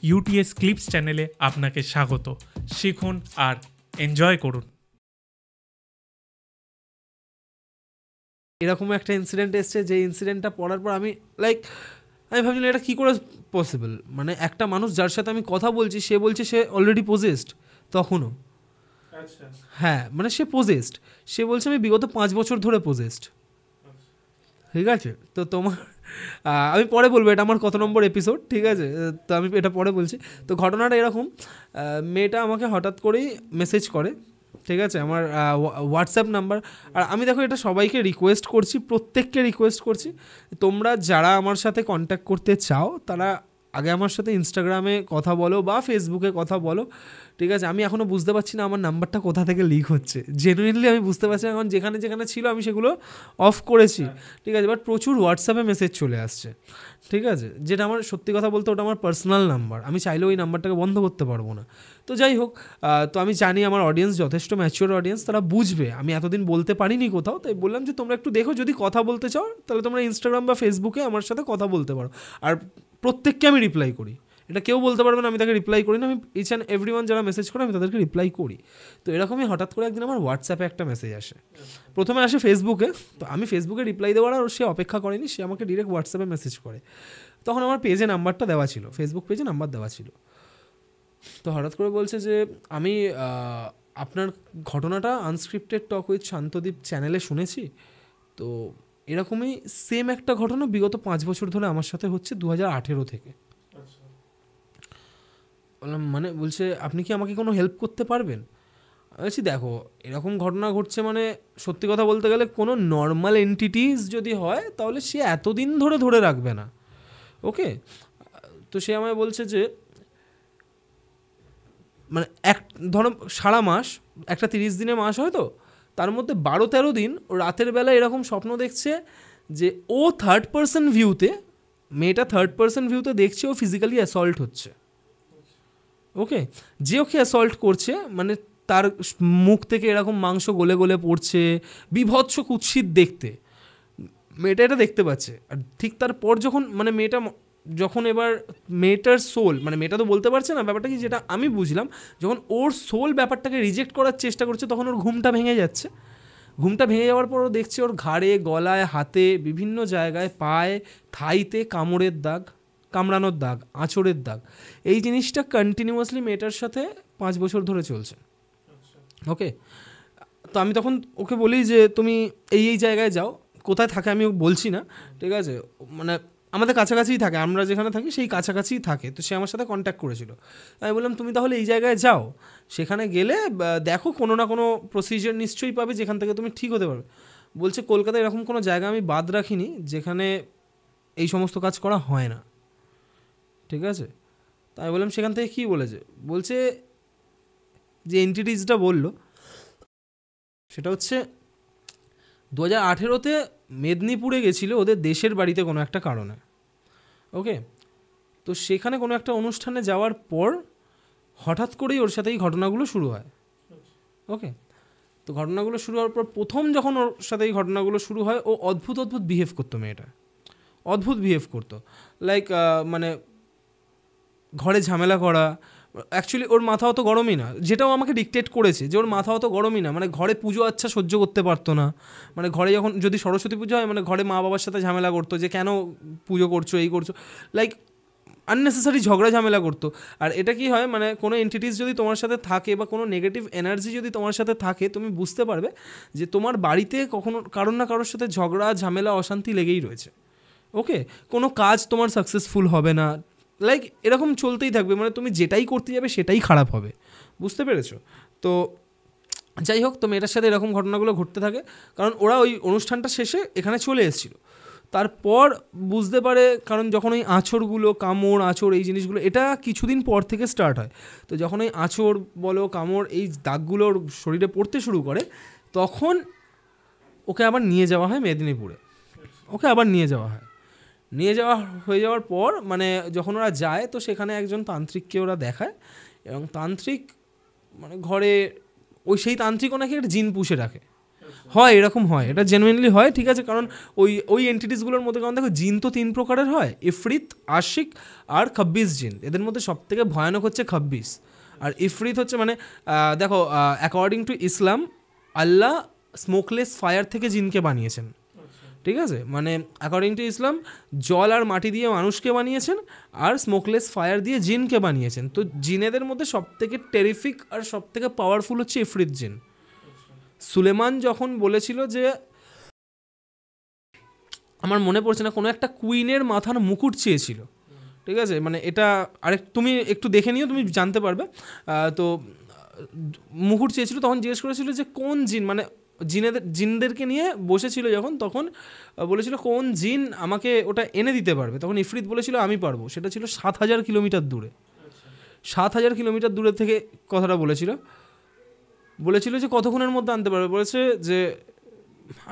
UTS clips চ্যানেলে আপনাকে স্বাগত। শিখুন আর এনজয় করুন। এরকম একটা ইনসিডেন্ট এসছে, যে ইনসিডেন্টটা পড়ার পর আমি ভাবছিলাম এটা কী করে পসিবল। মানে একটা মানুষ যার সাথে আমি কথা বলছি সে বলছে সে অলরেডি পজেসড তখনও। আচ্ছা, হ্যাঁ, মানে সে পজেসড, সে বলছে আমি বিগত 5 বছর ধরে পজেসড। ঠিক আছে, তো তোমার আমি পরে বলবো এটা আমার কত নম্বর এপিসোড, ঠিক আছে, তো আমি এটা পরে বলছি। তো ঘটনাটা এরকম, মেয়েটা আমাকে হঠাৎ করেই মেসেজ করে, ঠিক আছে, আমার হোয়াটসঅ্যাপ নাম্বার। আর আমি দেখো এটা সবাইকে রিকোয়েস্ট করছি, প্রত্যেককে রিকোয়েস্ট করছি, তোমরা যারা আমার সাথে কন্ট্যাক্ট করতে চাও তারা আগে আমার সাথে ইনস্টাগ্রামে কথা বলো বা ফেসবুকে কথা বলো, ঠিক আছে। আমি এখনও বুঝতে পারছি না আমার নাম্বারটা কোথা থেকে লিক হচ্ছে, জেনুইনলি আমি বুঝতে পারছি না, কারণ যেখানে যেখানে ছিল আমি সেগুলো অফ করেছি, ঠিক আছে, বাট প্রচুর হোয়াটসঅ্যাপে মেসেজ চলে আসছে, ঠিক আছে, যেটা আমার সত্যি কথা বলতে ওটা আমার পার্সোনাল নাম্বার, আমি চাইলেও ওই নাম্বারটাকে বন্ধ করতে পারবো না। তো যাই হোক, তো আমি জানি আমার অডিয়েন্স যথেষ্ট ম্যাচিওর অডিয়েন্স, তারা বুঝবে আমি এতদিন বলতে পারিনি কোথাও, তাই বললাম যে তোমরা একটু দেখো, যদি কথা বলতে চাও তাহলে তোমরা ইনস্টাগ্রাম বা ফেসবুকে আমার সাথে কথা বলতে পারো। আর প্রত্যেককে আমি রিপ্লাই করি, এটা কেউ বলতে পারবে না আমি তাকে রিপ্লাই করি না, আমি ইচ অ্যান্ড এভরিওয়ান যারা মেসেজ করে আমি তাদেরকে রিপ্লাই করি। তো এরকমই হঠাৎ করে একদিন আমার হোয়াটসঅ্যাপে একটা মেসেজ আসে, প্রথমে আসে ফেসবুকে, তো আমি ফেসবুকে রিপ্লাই দেওয়ার আর সে অপেক্ষা করেনি, সে আমাকে ডিরেক্ট হোয়াটসঅ্যাপে মেসেজ করে। তখন আমার পেজে নাম্বারটা দেওয়া ছিল, ফেসবুক পেজে নাম্বার দেওয়া ছিল। তো হঠাৎ করে বলছে যে আমি আপনার ঘটনাটা আনস্ক্রিপ্টেড টক উইথ শান্তদীপ চ্যানেলে শুনেছি, তো এরকমই সেম একটা ঘটনা বিগত 5 বছর ধরে আমার সাথে হচ্ছে 2018 থেকে। বললাম মানে, বলছে আপনি কি আমাকে কোনো হেল্প করতে পারবেন? বলছি দেখো এরকম ঘটনা ঘটছে, মানে সত্যি কথা বলতে গেলে কোনো নর্মাল এন্টিটিস যদি হয় তাহলে সে এতদিন ধরে ধরে রাখবে না, ওকে। তো সে আমায় বলছে যে মানে ধরো সারা মাস, একটা 30 দিনের মাস হয়, তো তার মধ্যে 12-13 দিন ও রাতের বেলা এরকম স্বপ্ন দেখছে যে ও থার্ড পার্সন ভিউতে, মেয়েটা থার্ড পার্সন ভিউতে দেখছে ও ফিজিক্যালি অ্যাসল্ট হচ্ছে, ওকে। যে ওকে অ্যাসল্ট করছে মানে তার মুখ থেকে এরকম মাংস গলে গলে পড়ছে, বিভৎস কুৎসিত দেখতে, মেয়েটা এটা দেখতে পাচ্ছে। আর ঠিক তারপর যখন মানে যখন এবার মেয়েটার সোল, মানে মেয়েটা তো বলতে পারছে না ব্যাপারটা কি, যেটা আমি বুঝলাম, যখন ওর সোল ব্যাপারটাকে রিজেক্ট করার চেষ্টা করছে তখন ওর ঘুমটা ভেঙে যাচ্ছে। ঘুমটা ভেঙে যাওয়ার পর ও দেখছে ওর ঘাড়ে, গলায়, হাতে, বিভিন্ন জায়গায়, পায়ে, থাইতে কামড়ের দাগ, কামড়ানোর দাগ, আঁচড়ের দাগ। এই জিনিসটা কন্টিনিউয়াসলি মেয়েটার সাথে 5 বছর ধরে চলছে, ওকে। তো আমি তখন ওকে বলি যে তুমি এই জায়গায় যাও, কোথায় থাকে আমি বলছি না, ঠিক আছে, মানে আমাদের কাছাকাছিই থাকে, আমরা যেখানে থাকি সেই কাছাকাছিই থাকে, তো সে আমার সাথে কন্ট্যাক্ট করেছিল। আমি বললাম তুমি তাহলে এই জায়গায় যাও, সেখানে গেলে দেখো কোনো না কোনো প্রসিজার নিশ্চয়ই পাবে যেখান থেকে তুমি ঠিক হতে পারবে। বলছে কলকাতায় এরকম কোনো জায়গা আমি বাদ রাখিনি যেখানে এই সমস্ত কাজ করা হয় না, ঠিক আছে। তাই বললাম সেখান থেকে কী বলেছে, বলছে যে এন্টিটিসটা বললো সেটা হচ্ছে 2018-তে মেদিনীপুরে গেছিলো ওদের দেশের বাড়িতে কোনো একটা কারণে, ওকে। তো সেখানে কোনো একটা অনুষ্ঠানে যাওয়ার পর হঠাৎ করেই ওর সাথে এই ঘটনাগুলো শুরু হয়, ওকে। তো ঘটনাগুলো শুরু হওয়ার পর প্রথম যখন ওর সাথে এই ঘটনাগুলো শুরু হয় ও অদ্ভুত বিহেভ করতো, মেয়েটা অদ্ভুত বিহেভ করতো, লাইক মানে ঘরে ঝামেলা করা। অ্যাকচুয়ালি ওর মাথা অত গরমই না, যেটাও আমাকে ডিকটেট করেছে যে ওর মাথা অত গরমই না, মানে ঘরে পুজো আচ্ছা সহ্য করতে পারতো না, মানে ঘরে যখন যদি সরস্বতী পুজো হয় মানে ঘরে মা বাবার সাথে ঝামেলা করতো যে কেন পুজো করছো, এই করছো, লাইক আননেসেসারি ঝগড়া ঝামেলা করতো। আর এটা কি হয়, মানে কোনো এন্টিটিস যদি তোমার সাথে থাকে বা কোনো নেগেটিভ এনার্জি যদি তোমার সাথে থাকে, তুমি বুঝতে পারবে যে তোমার বাড়িতে কখনো কারোর না কারোর সাথে ঝগড়া ঝামেলা অশান্তি লেগেই রয়েছে, ওকে। কোনো কাজ তোমার সাকসেসফুল হবে না, লাইক এরকম চলতেই থাকবে, মানে তুমি যেটাই করতে যাবে সেটাই খারাপ হবে, বুঝতে পেরেছো? তো যাই হোক, তো মেয়েটার সাথে এরকম ঘটনাগুলো ঘটতে থাকে, কারণ ওরা ওই অনুষ্ঠানটা শেষে এখানে চলে এসেছিলো। তারপর বুঝতে পারে, কারণ যখন ওই আঁচড়গুলো, কামড়, আঁচড়, এই জিনিসগুলো এটা কিছুদিন পর থেকে স্টার্ট হয়, তো যখন ওই আঁচড় বলো, কামড়, এই দাগগুলোর শরীরে পড়তে শুরু করে তখন ওকে আবার নিয়ে যাওয়া হয় মেদিনীপুরে, ওকে আবার নিয়ে যাওয়া হয়ে যাওয়ার পর মানে যখন ওরা যায় তো সেখানে একজন তান্ত্রিককে ওরা দেখায়, এবং তান্ত্রিক মানে ঘরে সেই তান্ত্রিকও নাকি একটা জিন পুষে রাখে, হয়, এরকম হয়, এটা জেনুইনলি হয়, ঠিক আছে। কারণ ওই এন্টিটিসগুলোর মধ্যে, কারণ দেখো জিন তো 3 প্রকারের হয়, ইফরিত, আশিক আর খব্বিস জিন। এদের মধ্যে সব থেকে ভয়ানক হচ্ছে খব্বিস। আর ইফরিত হচ্ছে মানে দেখো according to Islam Allah smokeless fire থেকে জিনকে বানিয়েছেন, ঠিক আছে। মানে অ্যাকর্ডিং টু ইসলাম জল আর মাটি দিয়ে মানুষকে বানিয়েছেন, আর স্মোকলেস ফায়ার দিয়ে জিনকে বানিয়েছেন। তো জিনেদের মধ্যে সব থেকে টেরিফিক আর সব থেকে পাওয়ারফুল হচ্ছে ইফরিত জিন। সুলেমান যখন বলেছিল যে, আমার মনে পড়ছে না, কোনো একটা কুইনের মাথার মুকুট চেয়েছিল, ঠিক আছে, মানে এটা আরেক তুমি একটু দেখে নিও, তুমি জানতে পারবে। তো মুকুট চেয়েছিল, তখন জিজ্ঞেস করেছিল যে কোন জিন, মানে জিনদেরকে নিয়ে বসেছিল যখন, তখন বলেছিল কোন জিন আমাকে ওটা এনে দিতে পারবে। তখন ইফরিত বলেছিল আমি পারবো। সেটা ছিল 7,000 কিলোমিটার দূরে, 7,000 কিলোমিটার দূরে থেকে কথাটা বলেছিল যে কতক্ষণের মধ্যে আনতে পারবে। বলেছে যে,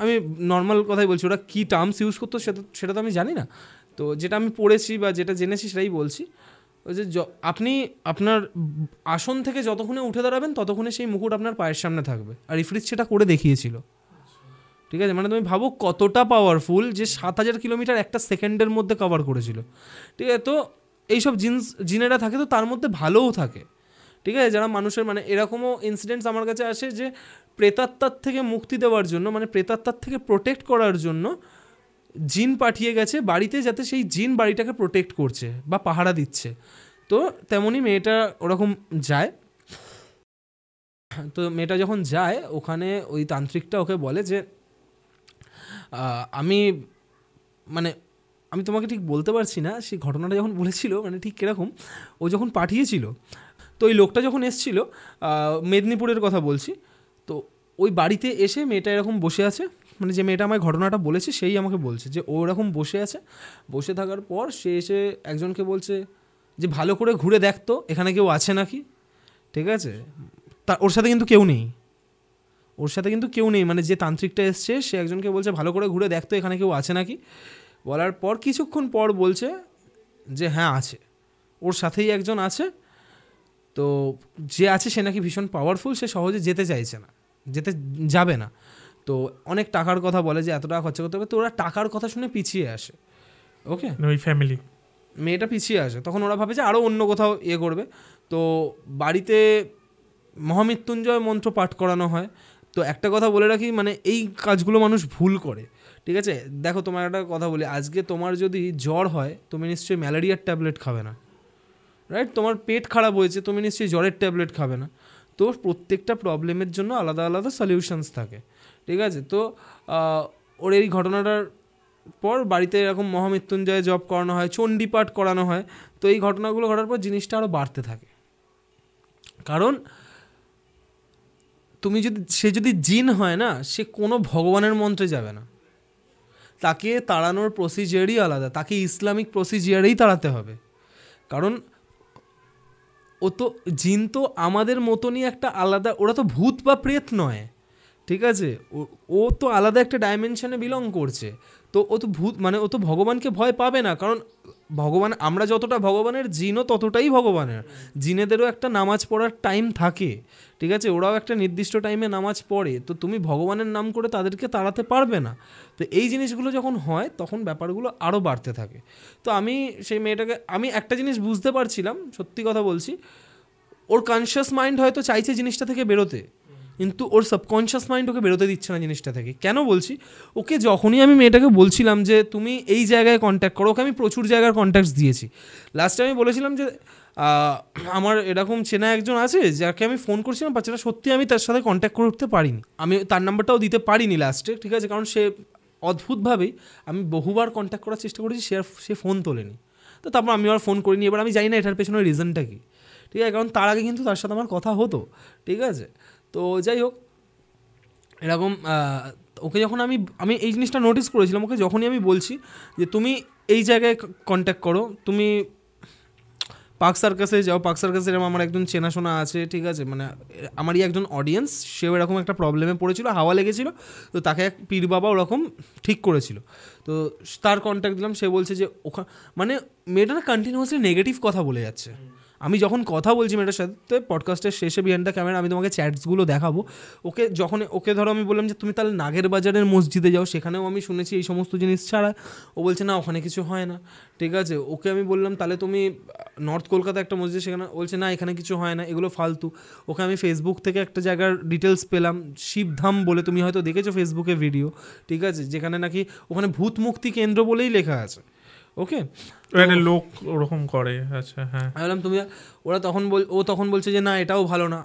আমি নর্মাল কথাই বলছি, ওরা কী টার্মস ইউজ করতো সেটা তো আমি জানি না, তো যেটা আমি পড়েছি বা যেটা জেনেছি সেটাই বলছি। ওই যে আপনি আপনার আসন থেকে যতক্ষণে উঠে দাঁড়াবেন ততক্ষণে সেই মুকুট আপনার পায়ের সামনে থাকবে। আর ইফরিত সেটা করে দেখিয়েছিল, ঠিক আছে। মানে তুমি ভাবো কতটা পাওয়ারফুল, যে 7,000 কিলোমিটার একটা সেকেন্ডের মধ্যে কভার করেছিল, ঠিক আছে। তো এইসব জিনেরা থাকে, তো তার মধ্যে ভালোও থাকে, ঠিক আছে। যারা মানুষের, মানে এরকমও ইনসিডেন্টস আমার কাছে আসে যে প্রেতাত্মার থেকে মুক্তি দেওয়ার জন্য, মানে প্রেতাত্মার থেকে প্রোটেক্ট করার জন্য জিন পাঠিয়ে গেছে বাড়িতে, যাতে সেই জিন বাড়িটাকে প্রোটেক্ট করছে বা পাহারা দিচ্ছে। তো তেমনই মেয়েটা ওরকম যায়। তো মেয়েটা যখন যায় ওখানে, ওই তান্ত্রিকটা ওকে বলে যে আমি তোমাকে ঠিক বলতে পারছি না সেই ঘটনাটা যখন বলেছিল, মানে ঠিক কীরকম, ও যখন পাঠিয়েছিল, তো ওই লোকটা যখন এসেছিল, মেদিনীপুরের কথা বলছি, তো ওই বাড়িতে এসে মেয়েটা এরকম বসে আছে, মানে যে মেয়েটা আমায় ঘটনাটা বলেছে সেই আমাকে বলছে যে ও এরকম বসে আছে। বসে থাকার পর সে এসে একজনকে বলছে যে ভালো করে ঘুরে দেখতো এখানে কেউ আছে নাকি, ঠিক আছে। ওর সাথে কিন্তু কেউ নেই, মানে যে তান্ত্রিকটা এসছে সে একজনকে বলছে ভালো করে ঘুরে দেখতো এখানে কেউ আছে নাকি। বলার পর কিছুক্ষণ পর বলছে যে হ্যাঁ আছে, ওর সাথেই একজন আছে। তো যে আছে সে নাকি ভীষণ পাওয়ারফুল, সে সহজে যেতে যাবে না। তো অনেক টাকার কথা বলে যে এত টাকা খরচা করতে হবে। তো ওরা টাকার কথা শুনে পিছিয়ে আসে, ওকে, ওই ফ্যামিলি, মেয়েটা পিছিয়ে আসে। তখন ওরা ভাবে যে আরও অন্য কোথাও করবে। তো বাড়িতে মহামৃত্যুঞ্জয় মন্ত্র পাঠ করানো হয়। তো একটা কথা বলে রাখি, মানে এই কাজগুলো মানুষ ভুল করে, ঠিক আছে। দেখো তোমার একটা কথা বলি, আজকে তোমার যদি জ্বর হয় তুমি নিশ্চয়ই ম্যালেরিয়ার ট্যাবলেট খাবে না, রাইট। তোমার পেট খারাপ হয়েছে তুমি নিশ্চয়ই জ্বরের ট্যাবলেট খাবে না। তো প্রত্যেকটা প্রবলেমের জন্য আলাদা আলাদা সলিউশনস থাকে, ঠিক আছে। তো ওর এই ঘটনাটার পর বাড়িতে এরকম মহামৃত্যুঞ্জয় জপ করানো হয়, চণ্ডীপাঠ করানো হয়। তো এই ঘটনাগুলো ঘটার পর জিনিসটা আরও বাড়তে থাকে, কারণ সে যদি জিন হয় না, সে কোনো ভগবানের মন্ত্রে যাবে না, তাকে তাড়ানোর প্রসিজিয়ারই আলাদা, তাকে ইসলামিক প্রসিজিয়ারেই তাড়াতে হবে। কারণ জিন তো আমাদের মতনই একটা আলাদা, ওরা তো ভূত বা প্রেত নয়, ঠিক আছে। ও তো আলাদা একটা ডাইমেনশনে বিলং করছে। তো ও তো ভূত, মানে ও তো ভগবানকে ভয় পাবে না, কারণ ভগবান, আমরা যতটা ভগবানের, জিনও ততটাই ভগবানের। জিনেদেরও একটা নামাজ পড়ার টাইম থাকে, ঠিক আছে, ওরাও একটা নির্দিষ্ট টাইমে নামাজ পড়ে। তো তুমি ভগবানের নাম করে তাদেরকে তাড়াতে পারবে না। তো এই জিনিসগুলো যখন হয় তখন ব্যাপারগুলো আরও বাড়তে থাকে। তো আমি সেই মেয়েটাকে, আমি একটা জিনিস বুঝতে পারছিলাম, সত্যি কথা বলছি, ওর কনসিয়াস মাইন্ড হয়তো চাইছে জিনিসটা থেকে বেরোতে, কিন্তু ওর সাবকনশিয়াস মাইন্ড ওকে বেরোতে দিচ্ছে না জিনিসটা থেকে। কেন বলছি, ওকে যখনই আমি মেয়েটাকে বলছিলাম যে তুমি এই জায়গায় কন্ট্যাক্ট করো, ওকে আমি প্রচুর জায়গার কন্ট্যাক্টস দিয়েছি। লাস্টে আমি বলেছিলাম যে আমার এরকম চেনা একজন আছে যাকে আমি ফোন করছিলাম, বাচ্চাটা সত্যি আমি তার সাথে কন্ট্যাক্ট করে উঠতে পারিনি, আমি তার নাম্বারটাও দিতে পারিনি লাস্টে, ঠিক আছে। কারণ সে অদ্ভুতভাবেই, আমি বহুবার কন্ট্যাক্ট করার চেষ্টা করেছি, সে ফোন তোলেনি। তো তারপর আমি আর ফোন করিনি। এবার আমি জানি না এটার পেছনে রিজনটা কী, ঠিক আছে, কারণ তার আগে কিন্তু তার সাথে আমার কথা হতো, ঠিক আছে। তো যাই হোক, এরকম ওকে যখন আমি এই জিনিসটা নোটিস করেছিলাম, ওকে যখনই আমি বলছি যে তুমি এই জায়গায় কন্ট্যাক্ট করো, তুমি পার্ক সার্কাসে যাও, পার্ক সার্কাসে আমার একজন চেনাশোনা আছে, ঠিক আছে, মানে আমারই একজন অডিয়েন্স, সেও এরকম একটা প্রবলেমে পড়েছিল, হাওয়া লেগেছিল, তো তাকে এক পীর বাবা ওরকম ঠিক করেছিল। তো তার কন্ট্যাক্ট দিলাম, সে বলছে যে ওখানে, মানে মেয়েটা কন্টিনিউয়াসলি নেগেটিভ কথা বলে যাচ্ছে। আমি যখন কথা বলছি মেয়েটার সাথে পডকাস্টের শেষে বিহাইন্ড দ্য ক্যামেরা আমি তোমাকে চ্যাটসগুলো দেখাবো, ওকে ধরো আমি বললাম যে তুমি তাহলে নাগের বাজারের মসজিদে যাও, সেখানেও আমি শুনেছি এই সমস্ত জিনিস ছাড়া। ও বলছে না ওখানে কিছু হয় না, ঠিক আছে। ওকে আমি বললাম তাহলে তুমি নর্থ কলকাতা একটা মসজিদ, সেখানে বলছে না এখানে কিছু হয় না, এগুলো ফালতু। ওকে আমি ফেসবুক থেকে একটা জায়গার ডিটেলস পেলাম, শিবধাম বলে, তুমি হয়তো দেখেছো ফেসবুকে ভিডিও, ঠিক আছে, যেখানে নাকি ওখানে ভূত মুক্তি কেন্দ্র বলেই লেখা আছে। ওকে, লোক ওরকম করে। আচ্ছা, হ্যাঁ। আমি বললাম তুমি, ও তখন বলছে যে না এটাও ভালো না।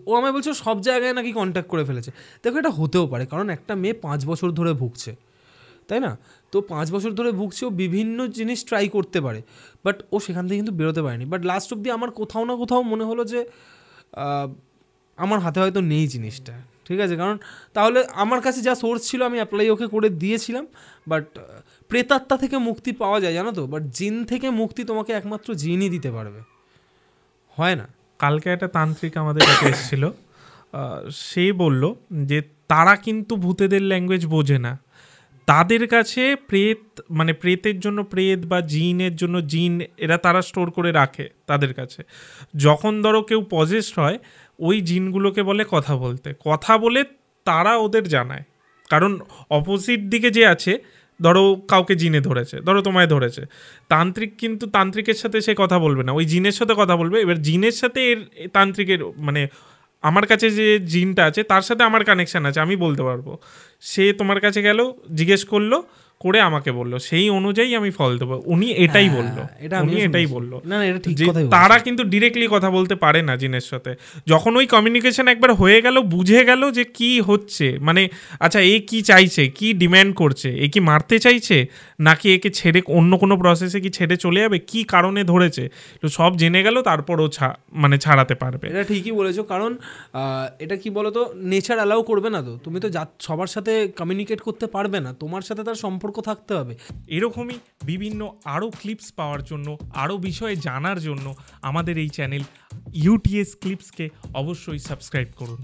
ও আমায় বলছে সব জায়গায় নাকি কন্ট্যাক্ট করে ফেলেছে। দেখো এটা হতেও পারে, কারণ একটা মেয়ে 5 বছর ধরে ভুগছে, তাই না? তো 5 বছর ধরে ভুগছে, ও বিভিন্ন জিনিস ট্রাই করতে পারে, বাট ও সেখান থেকে কিন্তু বেরোতে পারেনি। বাট লাস্ট অব্দি আমার কোথাও না কোথাও মনে হলো যে আমার হাতে হয়তো নেই জিনিসটা, ঠিক আছে। কারণ তাহলে আমার কাছে যা সোর্স ছিল আমি অ্যাপ্লাই ওকে করে দিয়েছিলাম। বাট প্রেতাত্মা থেকে মুক্তি পাওয়া যায় জানো তো, বাট জিন থেকে মুক্তি তোমাকে একমাত্র জিনই দিতে পারবে, হয় না? কালকে একটা তান্ত্রিক আমাদের কাছে এসেছিল, সে বলল যে তারা কিন্তু ভূতেদের ল্যাঙ্গুয়েজ বোঝে না, তাদের কাছে প্রেতের জন্য প্রেত বা জিনের জন্য জিন এরা তারা স্টোর করে রাখে তাদের কাছে। যখন ধরো কেউ পজেসড হয়, ওই জিনগুলোকে বলে কথা বলে তারা ওদের জানায়। কারণ অপোজিট দিকে যে আছে, ধরো কাউকে জিনে ধরেছে, ধরো তোমায় ধরেছে, তান্ত্রিকের সাথে সে কথা বলবে না, ওই জিনের সাথে কথা বলবে। এবার জিনের সাথে তান্ত্রিকের আমার কাছে যে জিনটা আছে তার সাথে আমার কানেকশান আছে, আমি বলতে পারবো। সে তোমার কাছে গেল, জিজ্ঞেস করলো, করে আমাকে বললো, সেই অনুযায়ী আমি ফল দেবো। উনি এটাই বললো, যে তারা কিন্তু ডিরেক্টলি কথা বলতে পারে না জিনের সাথে। যখন ওই কমিউনিকেশন একবার হয়ে গেল, বুঝে গেল যে কি হচ্ছে, আচ্ছা এ কি চাইছে, কি ডিম্যান্ড করছে, এ কি মারতে চাইছে, নাকি একে ছেড়ে অন্য কোনো প্রসেসে কি ছেড়ে চলে যাবে, কি কারণে ধরেছে, তো সব জেনে গেল, তারপর ও ছাড়াতে পারবে। এটা ঠিকই বলেছো, কারণ এটা কি বলতো, নেচার অ্যালাউ করবে না। তো তুমি তো সবার সাথে কমিউনিকেট করতে পারবে না, তোমার সাথে তার সম্পর্ক থাকতে হবে। এরকমই বিভিন্ন আরও ক্লিপস পাওয়ার জন্য, আরও বিষয়ে জানার জন্য আমাদের এই চ্যানেল ইউটিএস ক্লিপসকে অবশ্যই সাবস্ক্রাইব করুন।